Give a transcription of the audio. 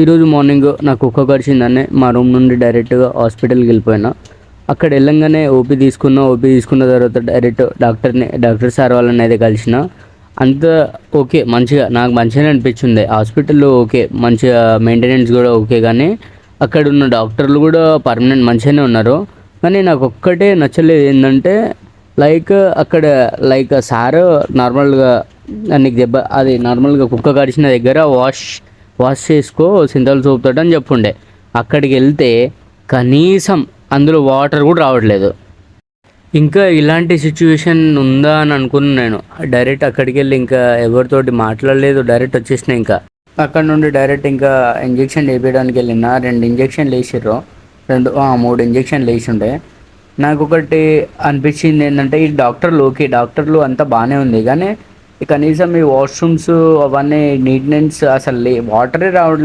ఈరోజు మార్నింగ్ నాకు కుక్క కరిచిందని మా రూమ్ నుండి డైరెక్ట్గా హాస్పిటల్కి వెళ్ళిపోయినా. అక్కడ వెళ్ళంగానే ఓపీ తీసుకున్న తర్వాత డైరెక్ట్ డాక్టర్ సార్ వాళ్ళని అయితే కలిసిన. అంత ఓకే, మంచిగా నాకు మంచిగానే అనిపించింది హాస్పిటల్లో. ఓకే, మంచిగా మెయింటెనెన్స్ కూడా ఓకే, కానీ అక్కడ ఉన్న డాక్టర్లు కూడా పర్మనెంట్ మంచిగానే ఉన్నారు. కానీ నాకు ఒక్కటే నచ్చలేదు ఏంటంటే, లైక్ అక్కడ సారు నార్మల్గా నీకు దెబ్బ అది నార్మల్గా కుక్క కరిచిన దగ్గర వాష్ చేసుకో సింథాల్ సోప్ తోటి అని చెప్పుండే. అక్కడికి వెళ్తే కనీసం అందులో వాటర్ కూడా రావట్లేదు. ఇంకా ఇలాంటి సిచ్యువేషన్ ఉందా అని అనుకున్నాను నేను. డైరెక్ట్ అక్కడికి వెళ్ళి ఇంకా ఎవరితోటి మాట్లాడలేదు, డైరెక్ట్ వచ్చేసిన. ఇంకా అక్కడ నుండి డైరెక్ట్ ఇంకా ఇంజెక్షన్ వేయడానికి వెళ్ళిన. 2 ఇంజెక్షన్లు వేసిర్రు, 3 ఇంజెక్షన్లు వేసి ఉండే. నాకు ఒకటి అనిపించింది ఏంటంటే, ఈ డాక్టర్లు అంతా బాగానే ఉంది, కానీ కనీసం ఈ వాష్రూమ్స్ అవన్నీ నీట్నెస్ అసలు వాటరే రావట్లేదు.